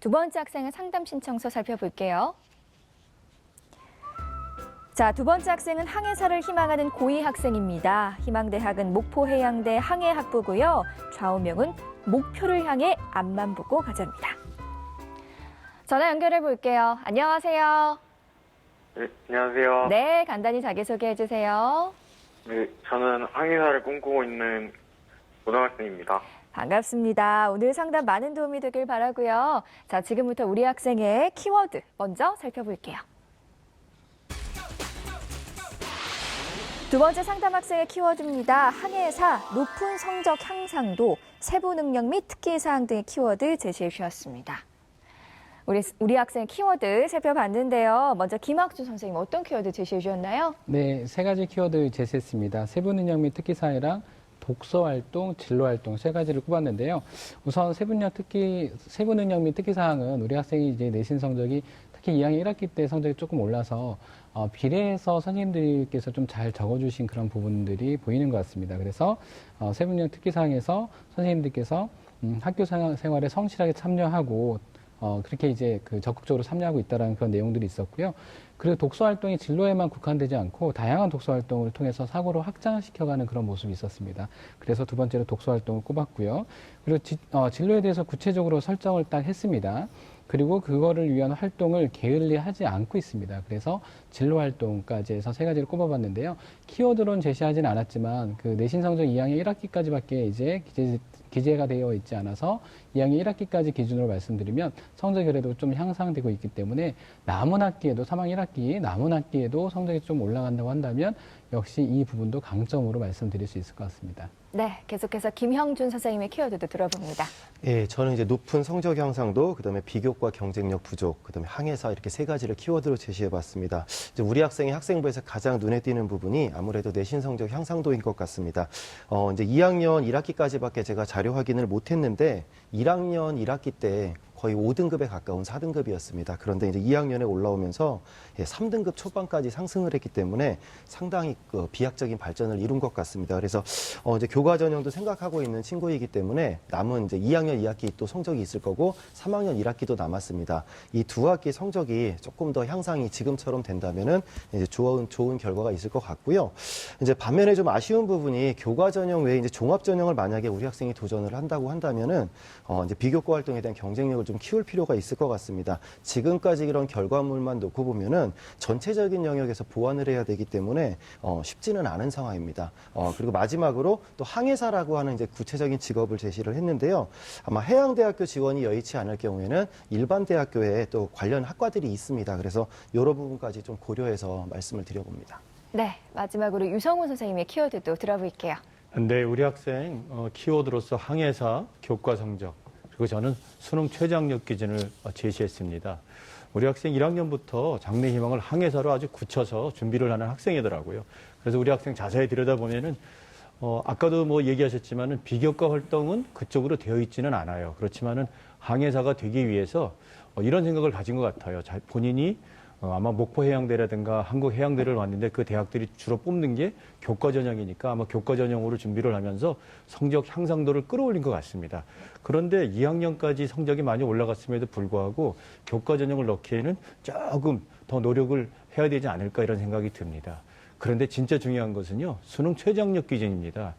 두 번째 학생의 상담 신청서 살펴볼게요. 자, 두 번째 학생은 항해사를 희망하는 고2 학생입니다. 희망대학은 목포해양대 항해학부고요. 좌우명은 목표를 향해 앞만 보고 가자입니다. 전화 연결해 볼게요. 안녕하세요. 네, 안녕하세요. 네, 간단히 자기소개해 주세요. 네, 저는 항해사를 꿈꾸고 있는 고등학생입니다. 반갑습니다. 오늘 상담 많은 도움이 되길 바라고요. 자, 지금부터 우리 학생의 키워드 먼저 살펴볼게요. 두 번째 상담 학생의 키워드입니다. 항해사, 높은 성적 향상도, 세부 능력 및 특기 사항 등의 키워드 제시해 주셨습니다. 우리 학생의 키워드 살펴봤는데요. 먼저 김학주 선생님 어떤 키워드 제시해 주셨나요? 네, 세 가지 키워드 제시했습니다. 세부 능력 및 특기 사항이랑 독서 활동, 진로 활동 세 가지를 꼽았는데요. 우선 세부 능력 및 특기 사항은 우리 학생이 이제 내신 성적이 특히 2학년 1학기 때 성적이 조금 올라서 비례해서 선생님들께서 좀 잘 적어주신 그런 부분들이 보이는 것 같습니다. 그래서 세부 능력 특기 사항에서 선생님들께서 학교 생활에 성실하게 참여하고 그렇게 이제 적극적으로 참여하고 있다는 그런 내용들이 있었고요. 그리고 독서 활동이 진로에만 국한되지 않고 다양한 독서 활동을 통해서 사고를 확장시켜가는 그런 모습이 있었습니다. 그래서 두 번째로 독서 활동을 꼽았고요. 그리고 진로에 대해서 구체적으로 설정을 딱 했습니다. 그리고 그거를 위한 활동을 게을리하지 않고 있습니다. 그래서 진로 활동까지 해서 세 가지를 꼽아봤는데요. 키워드로는 제시하지는 않았지만 그 내신 성적 2학년 1학기까지밖에 이제 기재가 되어 있지 않아서 2학년 1학기까지 기준으로 말씀드리면 성적이 그래도 좀 향상되고 있기 때문에 남은 학기에도 3학년 1학기 남은 학기에도 성적이 좀 올라간다고 한다면 역시 이 부분도 강점으로 말씀드릴 수 있을 것 같습니다. 네, 계속해서 김형준 선생님의 키워드도 들어봅니다. 예, 저는 이제 높은 성적 향상도, 그다음에 비교과 경쟁력 부족, 그다음에 항해사 이렇게 세 가지를 키워드로 제시해봤습니다. 이제 우리 학생이 학생부에서 가장 눈에 띄는 부분이 아무래도 내신 성적 향상도인 것 같습니다. 이제 2학년 1학기까지밖에 제가 자료 확인을 못했는데 1학년 1학기 때 거의 5등급에 가까운 4등급이었습니다. 그런데 이제 2학년에 올라오면서 3등급 초반까지 상승을 했기 때문에 상당히 비약적인 발전을 이룬 것 같습니다. 그래서 이제 교과 전형도 생각하고 있는 친구이기 때문에 남은 이제 2학년 2학기 또 성적이 있을 거고 3학년 1학기도 남았습니다. 이 두 학기 성적이 조금 더 향상이 지금처럼 된다면은 이제 좋은 결과가 있을 것 같고요. 이제 반면에 좀 아쉬운 부분이 교과 전형 외에 이제 종합 전형을 만약에 우리 학생이 도전을 한다고 한다면은 이제 비교과 활동에 대한 경쟁력을 좀 키울 필요가 있을 것 같습니다. 지금까지 이런 결과물만 놓고 보면은 전체적인 영역에서 보완을 해야 되기 때문에 쉽지는 않은 상황입니다. 그리고 마지막으로 또 항해사라고 하는 이제 구체적인 직업을 제시를 했는데요. 아마 해양대학교 지원이 여의치 않을 경우에는 일반 대학교에 또 관련 학과들이 있습니다. 그래서 이런 부분까지 좀 고려해서 말씀을 드려봅니다. 네, 마지막으로 유성훈 선생님의 키워드도 들어볼게요. 네, 우리 학생 키워드로서 항해사, 교과 성적, 그리고 저는 수능 최저학력 기준을 제시했습니다. 우리 학생 1학년부터 장래 희망을 항해사로 아주 굳혀서 준비를 하는 학생이더라고요. 그래서 우리 학생 자세히 들여다보면은 아까도 뭐 얘기하셨지만은 비교과 활동은 그쪽으로 되어 있지는 않아요. 그렇지만은 항해사가 되기 위해서 이런 생각을 가진 것 같아요. 본인이 아마 목포해양대라든가 한국해양대를 왔는데 그 대학들이 주로 뽑는 게 교과 전형이니까 아마 교과 전형으로 준비를 하면서 성적 향상도를 끌어올린 것 같습니다. 그런데 2학년까지 성적이 많이 올라갔음에도 불구하고 교과 전형을 넣기에는 조금 더 노력을 해야 되지 않을까 이런 생각이 듭니다. 그런데 진짜 중요한 것은요, 수능 최저학력 기준입니다.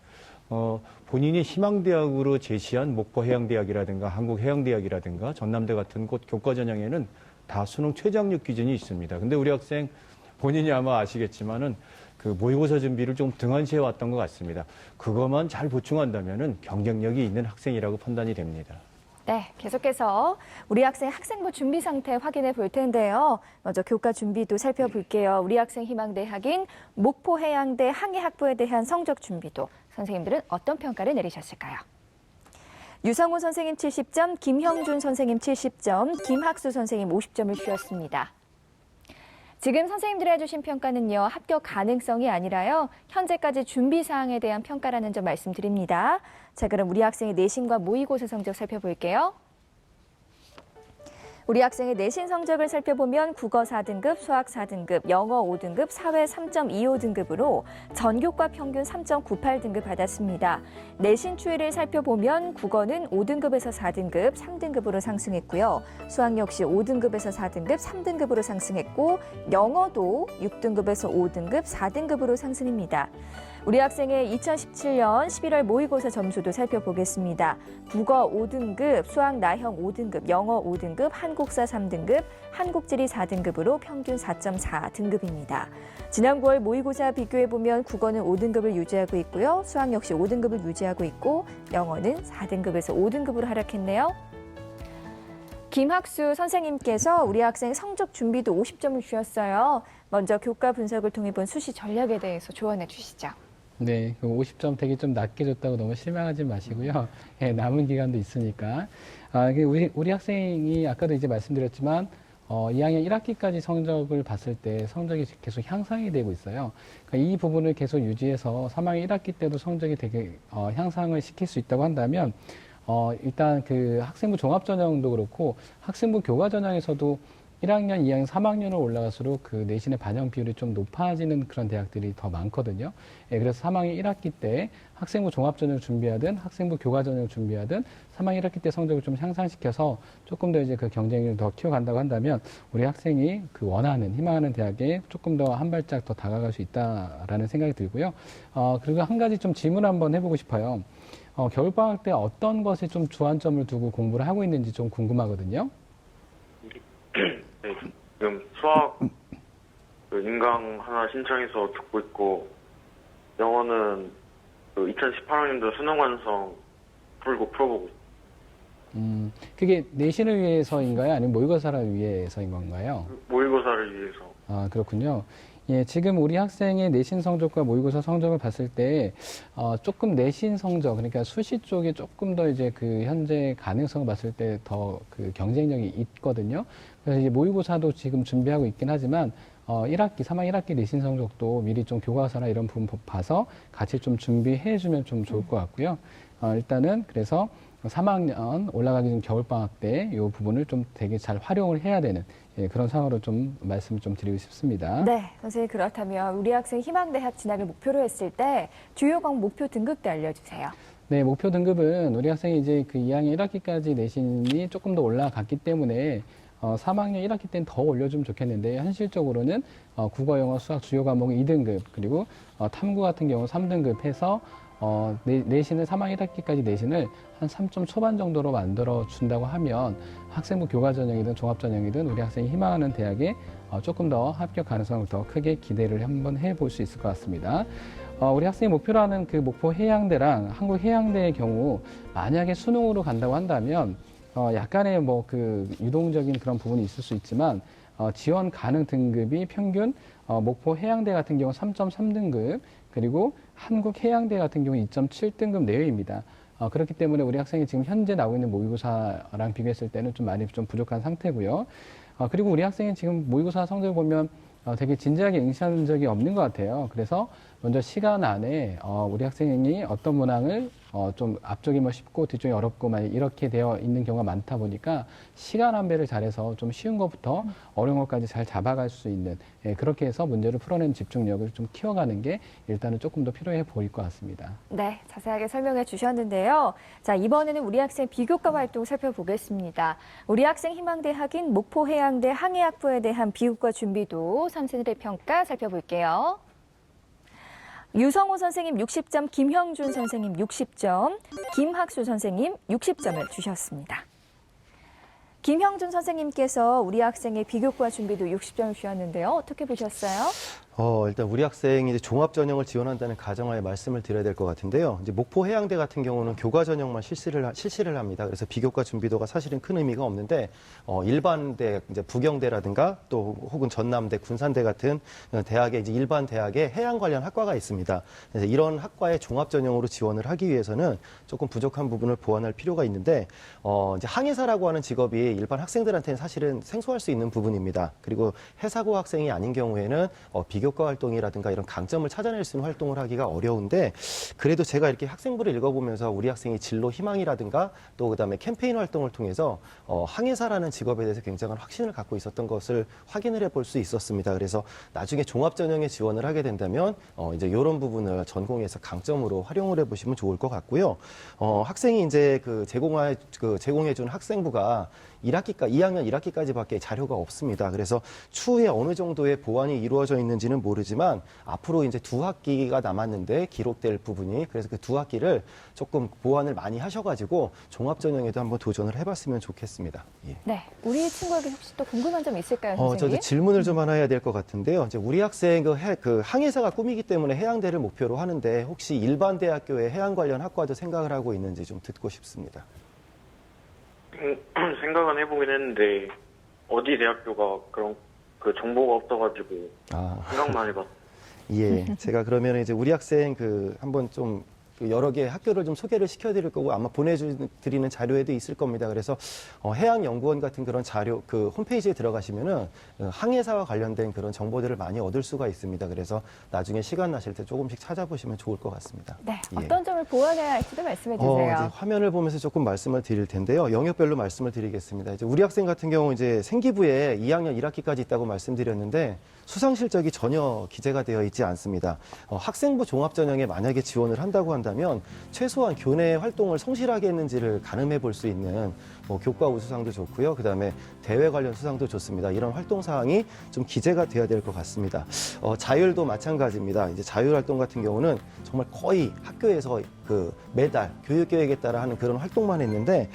본인이 희망대학으로 제시한 목포해양대학이라든가 한국해양대학이라든가 전남대 같은 곳 교과 전형에는 다 수능 최저학력 기준이 있습니다. 근데 우리 학생 본인이 아마 아시겠지만은 그 모의고사 준비를 좀 등한시해 왔던 것 같습니다. 그것만 잘 보충한다면은 경쟁력이 있는 학생이라고 판단이 됩니다. 네, 계속해서 우리 학생 학생부 준비 상태 확인해 볼 텐데요. 먼저 교과 준비도 살펴볼게요. 우리 학생 희망대학인 목포해양대 항해학부에 대한 성적 준비도 선생님들은 어떤 평가를 내리셨을까요? 유성훈 선생님 70점, 김형준 선생님 70점, 김학수 선생님 50점을 주었습니다. 지금 선생님들이 해주신 평가는요, 합격 가능성이 아니라요, 현재까지 준비 사항에 대한 평가라는 점 말씀드립니다. 자, 그럼 우리 학생의 내신과 모의고사 성적 살펴볼게요. 우리 학생의 내신 성적을 살펴보면 국어 4등급, 수학 4등급, 영어 5등급, 사회 3.25등급으로 전교과 평균 3.98등급 받았습니다. 내신 추이를 살펴보면 국어는 5등급에서 4등급, 3등급으로 상승했고요. 수학 역시 5등급에서 4등급, 3등급으로 상승했고 영어도 6등급에서 5등급, 4등급으로 상승입니다. 우리 학생의 2017년 11월 모의고사 점수도 살펴보겠습니다. 국어 5등급, 수학 나형 5등급, 영어 5등급, 한국사 3등급, 한국지리 4등급으로 평균 4.4등급입니다. 지난 9월 모의고사 비교해보면 국어는 5등급을 유지하고 있고요. 수학 역시 5등급을 유지하고 있고 영어는 4등급에서 5등급으로 하락했네요. 김학수 선생님께서 우리 학생 성적 준비도 50점을 주셨어요. 먼저 교과 분석을 통해 본 수시 전략에 대해서 조언해 주시죠. 네, 50점 되게 좀 낮게 줬다고 너무 실망하지 마시고요. 예, 남은 기간도 있으니까. 우리 학생이 아까도 이제 말씀드렸지만, 2학년 1학기까지 성적을 봤을 때 성적이 계속 향상이 되고 있어요. 그러니까 이 부분을 계속 유지해서 3학년 1학기 때도 성적이 되게 향상을 시킬 수 있다고 한다면, 일단 그 학생부 종합전형도 그렇고 학생부 교과전형에서도 1학년, 2학년, 3학년으로 올라갈수록 그 내신의 반영 비율이 좀 높아지는 그런 대학들이 더 많거든요. 예, 그래서 3학년 1학기 때 학생부 종합전형 준비하든 학생부 교과전형 준비하든 3학년 1학기 때 성적을 좀 향상시켜서 조금 더 이제 그 경쟁력을 더 키워간다고 한다면 우리 학생이 그 원하는, 희망하는 대학에 조금 더 한 발짝 더 다가갈 수 있다라는 생각이 들고요. 그리고 한 가지 좀 질문 한번 해보고 싶어요. 겨울방학 때 어떤 것에 좀 주안점을 두고 공부를 하고 있는지 좀 궁금하거든요. 네, 지금 수학 그 인강 하나 신청해서 듣고 있고 영어는 그 2018학년도 수능 완성 풀어보고 있어요. 그게 내신을 위해서인가요? 아니면 모의고사를 위해서인 건가요? 모의고사를 위해서. 아, 그렇군요. 예, 지금 우리 학생의 내신 성적과 모의고사 성적을 봤을 때, 조금 내신 성적, 그러니까 수시 쪽에 조금 더 이제 그 현재 가능성을 봤을 때 더 그 경쟁력이 있거든요. 그래서 이제 모의고사도 지금 준비하고 있긴 하지만, 1학기, 3학년 1학기 내신 성적도 미리 좀 교과서나 이런 부분 봐서 같이 좀 준비해주면 좀 좋을 것 같고요. 일단은 그래서 3학년 올라가기 전 겨울방학 때 이 부분을 좀 되게 잘 활용을 해야 되는 예, 그런 상황으로 좀 말씀을 좀 드리고 싶습니다. 네, 선생님 그렇다면 우리 학생 희망대학 진학을 목표로 했을 때 주요 과목 목표 등급도 알려주세요. 네, 목표 등급은 우리 학생이 이제 그 2학년 1학기까지 내신이 조금 더 올라갔기 때문에 3학년 1학기 때는 더 올려주면 좋겠는데 현실적으로는 국어, 영어, 수학 주요 과목 2등급 그리고 탐구 같은 경우 3등급 해서 내신을 3학년 1학기까지 내신을 한 3점 초반 정도로 만들어 준다고 하면 학생부 교과전형이든 종합전형이든 우리 학생이 희망하는 대학에 조금 더 합격 가능성을 더 크게 기대를 한번 해볼 수 있을 것 같습니다. 우리 학생이 목표로 하는 그 목포 해양대랑 한국해양대의 경우 만약에 수능으로 간다고 한다면 약간의 뭐 그 유동적인 그런 부분이 있을 수 있지만 지원 가능 등급이 평균 목포 해양대 같은 경우 3.3등급 그리고 한국해양대 같은 경우 2.7등급 내외입니다. 그렇기 때문에 우리 학생이 지금 현재 나오고 있는 모의고사랑 비교했을 때는 좀 많이 좀 부족한 상태고요. 그리고 우리 학생이 지금 모의고사 성적을 보면 되게 진지하게 응시하는 적이 없는 것 같아요. 그래서 먼저 시간 안에 우리 학생이 어떤 문항을 좀 앞쪽이 뭐 쉽고 뒤쪽이 어렵고 막 이렇게 되어 있는 경우가 많다 보니까 시간 안배를 잘해서 좀 쉬운 것부터 어려운 것까지 잘 잡아갈 수 있는 그렇게 해서 문제를 풀어내는 집중력을 좀 키워가는 게 일단은 조금 더 필요해 보일 것 같습니다. 네, 자세하게 설명해 주셨는데요. 자, 이번에는 우리 학생 비교과 활동 살펴보겠습니다. 우리 학생 희망대학인 목포해양대 항해학부에 대한 비교과 준비도 선생님의 평가 살펴볼게요. 유성호 선생님 60점, 김형준 선생님 60점, 김학수 선생님 60점을 주셨습니다. 김형준 선생님께서 우리 학생의 비교과 준비도 60점을 주셨는데요. 어떻게 보셨어요? 일단 우리 학생이 이제 종합 전형을 지원한다는 가정하에 말씀을 드려야 될 것 같은데요. 이제 목포 해양대 같은 경우는 교과 전형만 실시를 합니다. 그래서 비교과 준비도가 사실은 큰 의미가 없는데 일반대, 이제 부경대라든가 또 혹은 전남대, 군산대 같은 대학의 이제 일반 대학에 해양 관련 학과가 있습니다. 그래서 이런 학과에 종합 전형으로 지원을 하기 위해서는 조금 부족한 부분을 보완할 필요가 있는데 이제 항해사라고 하는 직업이 일반 학생들한테는 사실은 생소할 수 있는 부분입니다. 그리고 해사고 학생이 아닌 경우에는 비교 비교과 활동이라든가 이런 강점을 찾아낼 수 있는 활동을 하기가 어려운데 그래도 제가 이렇게 학생부를 읽어보면서 우리 학생이 진로 희망이라든가 또 그다음에 캠페인 활동을 통해서 항해사라는 직업에 대해서 굉장한 확신을 갖고 있었던 것을 확인을 해볼 수 있었습니다. 그래서 나중에 종합전형에 지원을 하게 된다면 이제 이런 부분을 전공에서 강점으로 활용을 해보시면 좋을 것 같고요. 학생이 이제 제공해준 학생부가 2학년 1학기까지밖에 자료가 없습니다. 그래서 추후에 어느 정도의 보완이 이루어져 있는지는 모르지만 앞으로 이제 2학기가 남았는데 기록될 부분이 그래서 그 2학기를 조금 보완을 많이 하셔가지고 종합전형에도 한번 도전을 해봤으면 좋겠습니다. 예. 네, 우리 친구에게 혹시 또 궁금한 점 있을까요, 선생님? 저 질문을 좀 하나 해야 될 것 같은데요. 이제 우리 학생 그 항해사가 꿈이기 때문에 해양대를 목표로 하는데 혹시 일반 대학교에 해양 관련 학과도 생각을 하고 있는지 좀 듣고 싶습니다. 생각은 해보긴 했는데 어디 대학교가 그런 그 정보가 없어가지고 생각만 해봤어요. 예, 제가 그러면 이제 우리 학생 한번 좀 여러 개의 학교를 좀 소개를 시켜드릴 거고 아마 보내드리는 자료에도 있을 겁니다. 그래서 해양연구원 같은 그런 자료 홈페이지에 들어가시면은 항해사와 관련된 그런 정보들을 많이 얻을 수가 있습니다. 그래서 나중에 시간 나실 때 조금씩 찾아보시면 좋을 것 같습니다. 네, 예. 어떤 점을 보완해야 할지도 말씀해 주세요. 이제 화면을 보면서 조금 말씀을 드릴 텐데요. 영역별로 말씀을 드리겠습니다. 이제 우리 학생 같은 경우 이제 생기부에 2학년 1학기까지 있다고 말씀드렸는데 수상 실적이 전혀 기재가 되어 있지 않습니다. 학생부 종합전형에 만약에 지원을 한다고 한다면 최소한 교내 활동을 성실하게 했는지를 가늠해 볼 수 있는 교과 우수상도 좋고요. 그다음에 대회 관련 수상도 좋습니다. 이런 활동 사항이 좀 기재가 되어야 될 것 같습니다. 자율도 마찬가지입니다. 이제 자율 활동 같은 경우는 정말 거의 학교에서 매달 교육 계획에 따라 하는 그런 활동만 했는데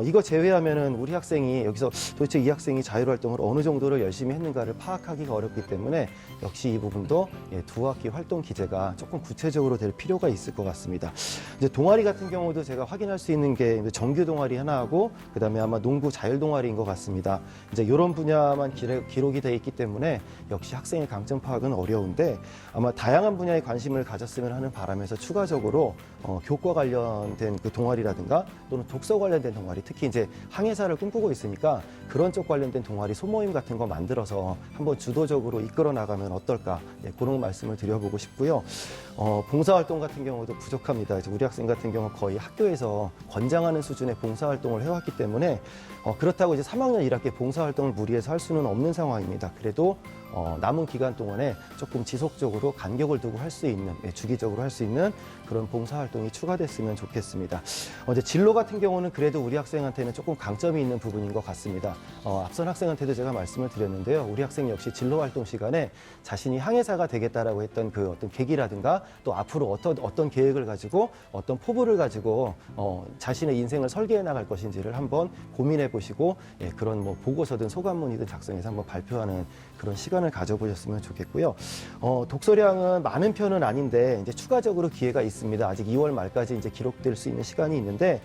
이거 제외하면은 우리 학생이 여기서 도대체 이 학생이 자율 활동을 어느 정도로 열심히 했는가를 파악하기가 어렵기 때문에 역시 이 부분도 2학기 활동 기재가 조금 구체적으로 될 필요가 있을 것 같습니다. 이제 동아리 같은 경우도 제가 확인할 수 있는 게 정규 동아리 하나 하고 그다음에 아마 농구 자율 동아리인 것 같습니다. 이제 이런 분야만 기록이 돼 있기 때문에 역시 학생의 강점 파악은 어려운데 아마 다양한 분야에 관심을 가졌으면 하는 바람에서 추가적으로 교과 관련된 그 동아리라든가 또는 독서 관련된 동아리, 특히 이제 항해사를 꿈꾸고 있으니까 그런 쪽 관련된 동아리 소모임 같은 거 만들어서 한번 주도적으로 이끌어 나가면 어떨까 그런 말씀을 드려보고 싶고요. 봉사활동 같은 경우도 부족합니다. 이제 우리 학생 같은 경우 거의 학교에서 권장하는 수준의 봉사활동을 해왔기 때문에 그렇다고 이제 3학년 1학기 봉사활동을 무리해서 할 수는 없는 상황입니다. 그래도 남은 기간 동안에 조금 지속적으로 간격을 두고 할 수 있는, 주기적으로 할 수 있는 그런 봉사활동이 추가됐으면 좋겠습니다. 이제 진로 같은 경우는 그래도 우리 학생한테는 조금 강점이 있는 부분인 것 같습니다. 앞선 학생한테도 제가 말씀을 드렸는데요. 우리 학생 역시 진로 활동 시간에 자신이 항해사가 되겠다라고 했던 그 어떤 계기라든가 또 앞으로 어떤 계획을 가지고 어떤 포부를 가지고 자신의 인생을 설계해 나갈 것인지를 한번 고민해 보시고 그런 보고서든 소감문이든 작성해서 한번 발표하는 그런 시간을 가져보셨으면 좋겠고요. 독서량은 많은 편은 아닌데 이제 추가적으로 기회가 있습니다. 아직 2월 말까지 이제 기록될 수 있는 시간이 있는데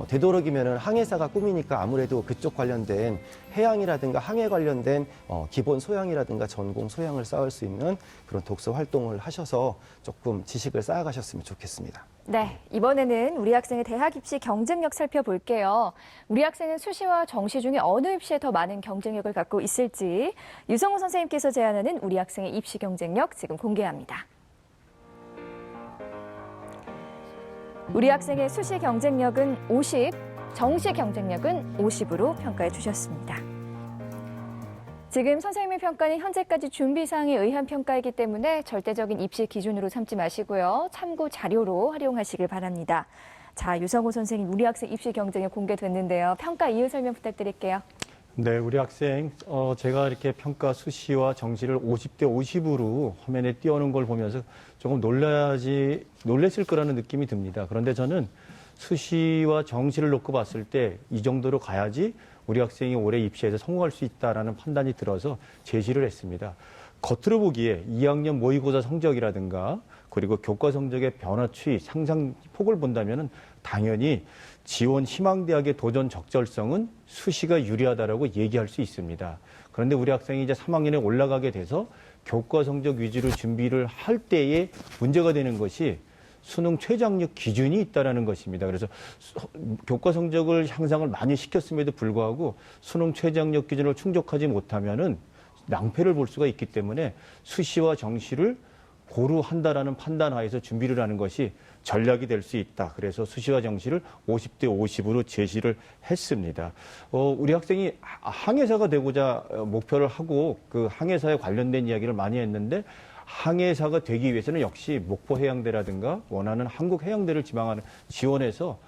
되도록이면은 항해사가 꿈이니까 아무래도 그쪽 관련된 해양이라든가 항해 관련된 기본 소양이라든가 전공 소양을 쌓을 수 있는 그런 독서 활동을 하셔서 조금 지식을 쌓아가셨으면 좋겠습니다. 네, 이번에는 우리 학생의 대학 입시 경쟁력 살펴볼게요. 우리 학생은 수시와 정시 중에 어느 입시에 더 많은 경쟁력을 갖고 있을지 유성우 선생님께서 제안하는 우리 학생의 입시 경쟁력 지금 공개합니다. 우리 학생의 수시 경쟁력은 50, 정시 경쟁력은 50으로 평가해 주셨습니다. 지금 선생님의 평가는 현재까지 준비사항에 의한 평가이기 때문에 절대적인 입시 기준으로 삼지 마시고요. 참고 자료로 활용하시길 바랍니다. 자, 유성호 선생님, 우리 학생 입시 경쟁력 공개됐는데요. 평가 이유 설명 부탁드릴게요. 네, 우리 학생 제가 이렇게 평가 수시와 정시를 50대 50으로 화면에 띄우는 걸 보면서 조금 놀랬을 거라는 느낌이 듭니다. 그런데 저는 수시와 정시를 놓고 봤을 때 이 정도로 가야지 우리 학생이 올해 입시에서 성공할 수 있다라는 판단이 들어서 제시를 했습니다. 겉으로 보기에 2학년 모의고사 성적이라든가 그리고 교과 성적의 변화 추이, 상상폭을 본다면 당연히 지원 희망대학의 도전 적절성은 수시가 유리하다라고 얘기할 수 있습니다. 그런데 우리 학생이 이제 3학년에 올라가게 돼서 교과 성적 위주로 준비를 할 때에 문제가 되는 것이 수능 최저학력 기준이 있다라는 것입니다. 그래서 교과 성적을 향상을 많이 시켰음에도 불구하고 수능 최저학력 기준을 충족하지 못하면은 낭패를 볼 수가 있기 때문에 수시와 정시를 고루한다라는 판단 하에서 준비를 하는 것이 전략이 될 수 있다. 그래서 수시와 정시를 50대 50으로 제시를 했습니다. 우리 학생이 항해사가 되고자 목표를 하고 그 항해사에 관련된 이야기를 많이 했는데 항해사가 되기 위해서는 역시 목포해양대라든가 원하는 한국해양대를 지원해서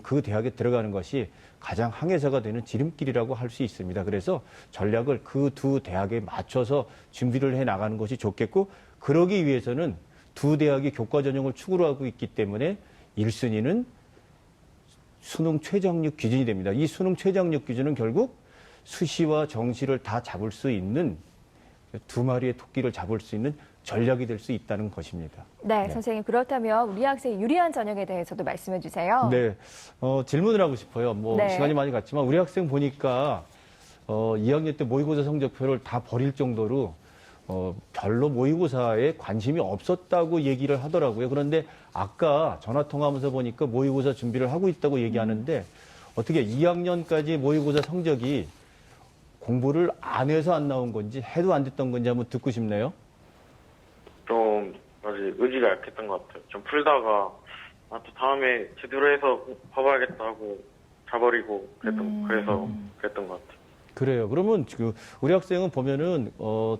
그 대학에 들어가는 것이 가장 항해사가 되는 지름길이라고 할 수 있습니다. 그래서 전략을 그 두 대학에 맞춰서 준비를 해 나가는 것이 좋겠고, 그러기 위해서는 두 대학이 교과 전형을 추구로 하고 있기 때문에 1순위는 수능 최저학력 기준이 됩니다. 이 수능 최저학력 기준은 결국 수시와 정시를 다 잡을 수 있는 두 마리의 토끼를 잡을 수 있는 전략이 될 수 있다는 것입니다. 네, 선생님, 그렇다면 우리 학생이 유리한 전형에 대해서도 말씀해 주세요. 네, 질문을 하고 싶어요. 네. 시간이 많이 갔지만 우리 학생 보니까 2학년 때 모의고사 성적표를 다 버릴 정도로 별로 모의고사에 관심이 없었다고 얘기를 하더라고요. 그런데 아까 전화 통화하면서 보니까 모의고사 준비를 하고 있다고 얘기하는데 어떻게 2학년까지 모의고사 성적이 공부를 안 해서 안 나온 건지 해도 안 됐던 건지 한번 듣고 싶네요. 좀 아직 의지가 약했던 것 같아요. 좀 풀다가 또 다음에 제대로 해서 봐봐야겠다 하고 자버리고 그래서 그랬던 것 같아요. 그래요. 그러면 우리 학생은 보면은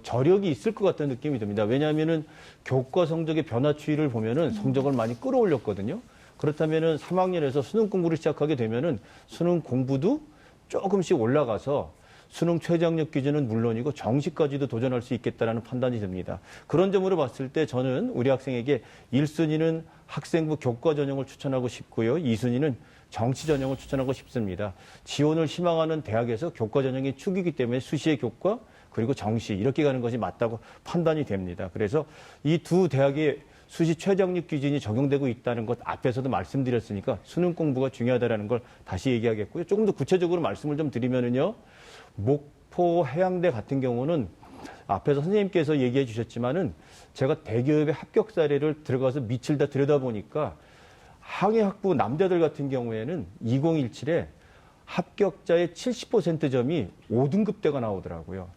저력이 있을 것 같다는 느낌이 듭니다. 왜냐하면은 교과 성적의 변화 추이를 보면은 성적을 많이 끌어올렸거든요. 그렇다면은 3학년에서 수능 공부를 시작하게 되면은 수능 공부도 조금씩 올라가서 수능 최저학력 기준은 물론이고 정시까지도 도전할 수 있겠다라는 판단이 듭니다. 그런 점으로 봤을 때 저는 우리 학생에게 1순위는 학생부 교과 전형을 추천하고 싶고요. 2순위는 정시 전형을 추천하고 싶습니다. 지원을 희망하는 대학에서 교과 전형이 축이기 때문에 수시의 교과 그리고 정시 이렇게 가는 것이 맞다고 판단이 됩니다. 그래서 이 두 대학의 수시 최저학력 기준이 적용되고 있다는 것 앞에서도 말씀드렸으니까 수능 공부가 중요하다는 걸 다시 얘기하겠고요. 조금 더 구체적으로 말씀을 좀 드리면은요. 목포 해양대 같은 경우는 앞에서 선생님께서 얘기해 주셨지만은 제가 대기업의 합격 사례를 들어가서 밑을 다 들여다보니까 항해학부 남자들 같은 경우에는 2017에 합격자의 70% 점이 5등급대가 나오더라고요.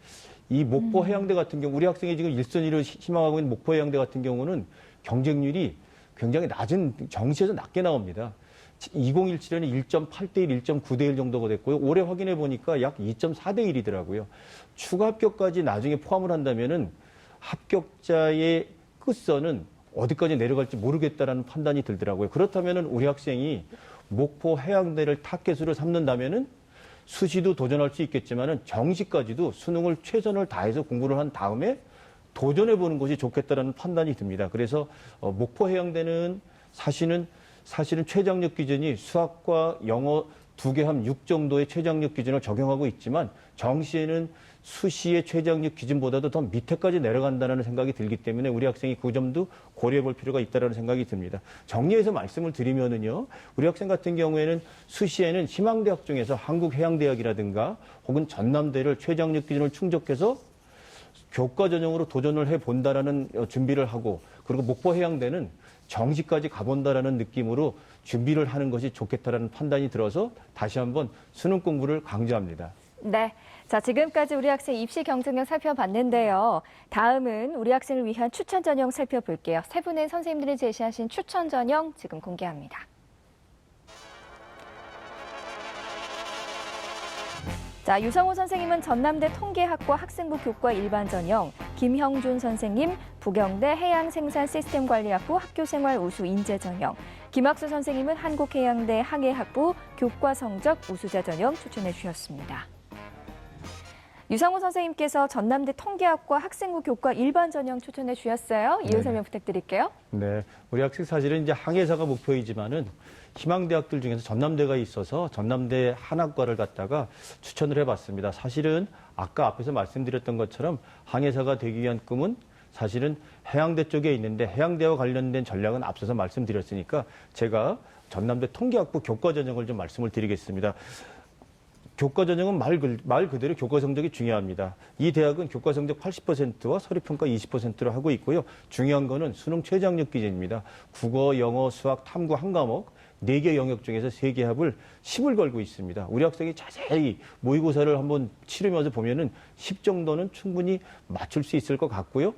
이 목포 해양대 같은 경우 우리 학생이 지금 1순위로 희망하고 있는 목포 해양대 같은 경우는 경쟁률이 굉장히 낮은 정시에서 낮게 나옵니다. 2017에는 1.8대 1, 1.9대 1 정도가 됐고요. 올해 확인해 보니까 약 2.4대 1이더라고요. 추가 합격까지 나중에 포함을 한다면은 합격자의 끝선은 어디까지 내려갈지 모르겠다라는 판단이 들더라고요. 그렇다면은 우리 학생이 목포 해양대를 타겟으로 삼는다면은 수시도 도전할 수 있겠지만은 정시까지도 수능을 최선을 다해서 공부를 한 다음에 도전해 보는 것이 좋겠다라는 판단이 듭니다. 그래서 목포 해양대는 사실은 최저학력 기준이 수학과 영어 2개 함 6 정도의 최저학력 기준을 적용하고 있지만 정시에는 수시의 최저학력 기준보다도 더 밑에까지 내려간다는 생각이 들기 때문에 우리 학생이 그 점도 고려해 볼 필요가 있다는 생각이 듭니다. 정리해서 말씀을 드리면은요, 우리 학생 같은 경우에는 수시에는 희망대학 중에서 한국해양대학이라든가 혹은 전남대를 최저학력 기준을 충족해서 교과 전형으로 도전을 해 본다라는 준비를 하고, 그리고 목포해양대는 정시까지 가본다라는 느낌으로 준비를 하는 것이 좋겠다라는 판단이 들어서 다시 한번 수능 공부를 강조합니다. 네. 자, 지금까지 우리 학생 입시 경쟁력 살펴봤는데요. 다음은 우리 학생을 위한 추천 전형 살펴볼게요. 세 분의 선생님들이 제시하신 추천 전형 지금 공개합니다. 자, 유성호 선생님은 전남대 통계학과 학생부 교과 일반 전형, 김형준 선생님 부경대 해양생산시스템관리학부 학교생활 우수 인재 전형, 김학수 선생님은 한국해양대 항해학부 교과 성적 우수자 전형 추천해 주셨습니다. 유성호 선생님께서 전남대 통계학과 학생부 교과 일반 전형 추천해 주셨어요. 이유 설명 부탁드릴게요. 네, 우리 학생 사실은 이제 항해사가 목표이지만은 희망대학들 중에서 전남대가 있어서 전남대 한학과를 갖다가 추천을 해봤습니다. 사실은 아까 앞에서 말씀드렸던 것처럼 항해사가 되기 위한 꿈은 사실은 해양대 쪽에 있는데 해양대와 관련된 전략은 앞서서 말씀드렸으니까 제가 전남대 통계학부 교과 전형을 좀 말씀을 드리겠습니다. 교과 전형은 말 그대로 교과 성적이 중요합니다. 이 대학은 교과 성적 80%와 서류평가 20%로 하고 있고요. 중요한 거는 수능 최저학력 기준입니다. 국어, 영어, 수학, 탐구 한 과목, 4개 영역 중에서 3개 합을 10을 걸고 있습니다. 우리 학생이 자세히 모의고사를 한번 치르면서 보면은 10 정도는 충분히 맞출 수 있을 것 같고요.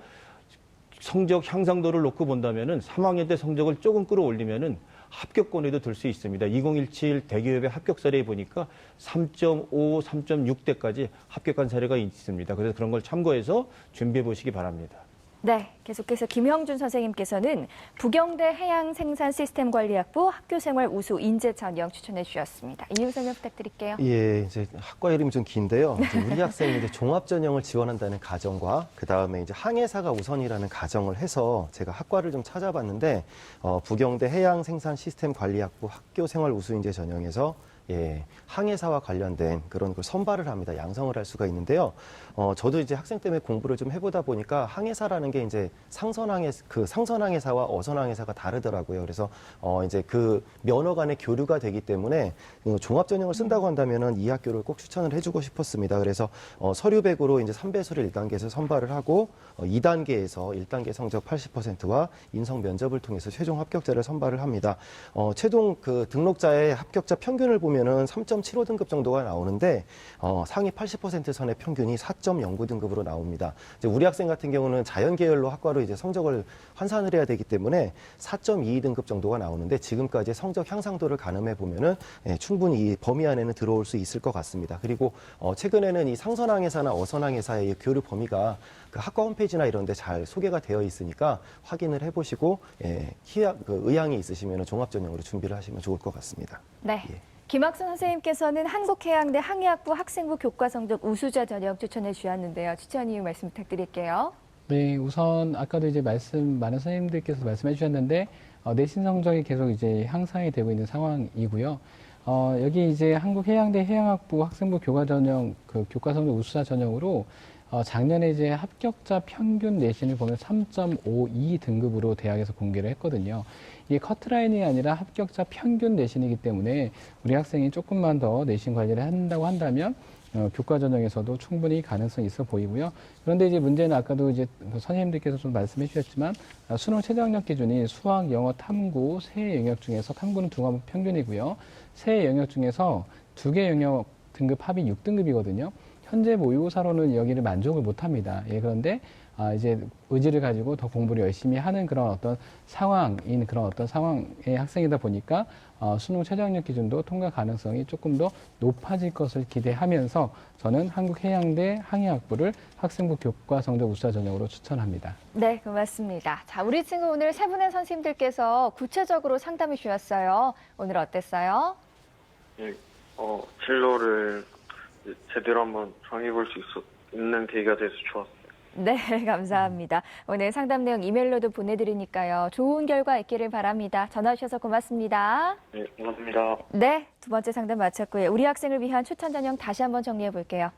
성적 향상도를 놓고 본다면은 3학년 때 성적을 조금 끌어올리면은 합격권에도 들 수 있습니다. 2017 대기업의 합격 사례에 보니까 3.5, 3.6대까지 합격한 사례가 있습니다. 그래서 그런 걸 참고해서 준비해 보시기 바랍니다. 네, 계속해서 김형준 선생님께서는 부경대 해양생산시스템관리학부 학교생활 우수 인재 전형 추천해 주셨습니다. 이유 설명 부탁드릴게요. 예, 이제 학과 이름이 좀 긴데요. 이제 우리 학생이 이제 종합 전형을 지원한다는 가정과 그 다음에 이제 항해사가 우선이라는 가정을 해서 제가 학과를 좀 찾아봤는데 부경대 해양생산시스템관리학부 학교생활 우수 인재 전형에서 예, 항해사와 관련된 그런 걸 선발을 합니다. 양성을 할 수가 있는데요. 저도 이제 학생 때문에 공부를 좀 해보다 보니까 항해사라는 게 이제 상선항해사와 어선항해사가 다르더라고요. 그래서 이제 그 면허 간의 교류가 되기 때문에 종합 전형을 쓴다고 한다면은 이 학교를 꼭 추천을 해주고 싶었습니다. 그래서 서류백으로 이제 3배수를 1단계에서 선발을 하고 2단계에서 1단계 성적 80%와 인성 면접을 통해서 최종 합격자를 선발을 합니다. 최종 그 등록자의 합격자 평균을 보면 는 3.75등급 정도가 나오는데 상위 80% 선의 평균이 4.09등급으로 나옵니다. 이제 우리 학생 같은 경우는 자연 계열로 학과로 이제 성적을 환산을 해야 되기 때문에 4.22등급 정도가 나오는데 지금까지 성적 향상도를 가늠해 보면은 충분히 이 범위 안에는 들어올 수 있을 것 같습니다. 그리고 최근에는 이 상선항해사나 어선항해사의 교류 범위가 그 학과 홈페이지나 이런 데 잘 소개가 되어 있으니까 확인을 해보시고 의향이 있으시면 종합전형으로 준비를 하시면 좋을 것 같습니다. 네. 예. 김학순 선생님께서는 한국해양대 항해학부 학생부 교과 성적 우수자 전형 추천해 주셨는데요. 추천 이유 말씀 부탁드릴게요. 네, 우선 아까도 이제 많은 선생님들께서 말씀해 주셨는데 내신 성적이 계속 이제 향상이 되고 있는 상황이고요. 여기 이제 한국해양대 해양학부 학생부 교과 전형 그 교과 성적 우수자 전형으로 작년에 이제 합격자 평균 내신을 보면 3.52 등급으로 대학에서 공개를 했거든요. 이게 커트라인이 아니라 합격자 평균 내신이기 때문에 우리 학생이 조금만 더 내신 관리를 한다고 한다면 교과 전형에서도 충분히 가능성이 있어 보이고요. 그런데 이제 문제는 아까도 이제 선생님들께서 좀 말씀해 주셨지만 수능 최저학력 기준이 수학, 영어, 탐구 세 영역 중에서 탐구는 2과목 평균이고요. 세 영역 중에서 2개 영역 등급 합이 6등급이거든요. 현재 모의고사로는 여기를 만족을 못 합니다. 예, 그런데 이제 의지를 가지고 더 공부를 열심히 하는 그런 어떤 상황인 그런 어떤 상황의 학생이다 보니까 수능 최저학력 기준도 통과 가능성이 조금 더 높아질 것을 기대하면서 저는 한국해양대 항해학부를 학생부 교과 성적 우수자 전형으로 추천합니다. 네, 고맙습니다. 자, 우리 친구 오늘 세 분의 선생님들께서 구체적으로 상담해 주셨어요. 오늘 어땠어요? 예, 진로를 제대로 한번 정해볼 수 있는 계기가 돼서 좋았어요. 네, 감사합니다. 오늘 상담 내용 이메일로도 보내드리니까요. 좋은 결과 있기를 바랍니다. 전화 주셔서 고맙습니다. 네, 고맙습니다. 네, 두 번째 상담 마쳤고요. 우리 학생을 위한 추천 전형 다시 한번 정리해 볼게요.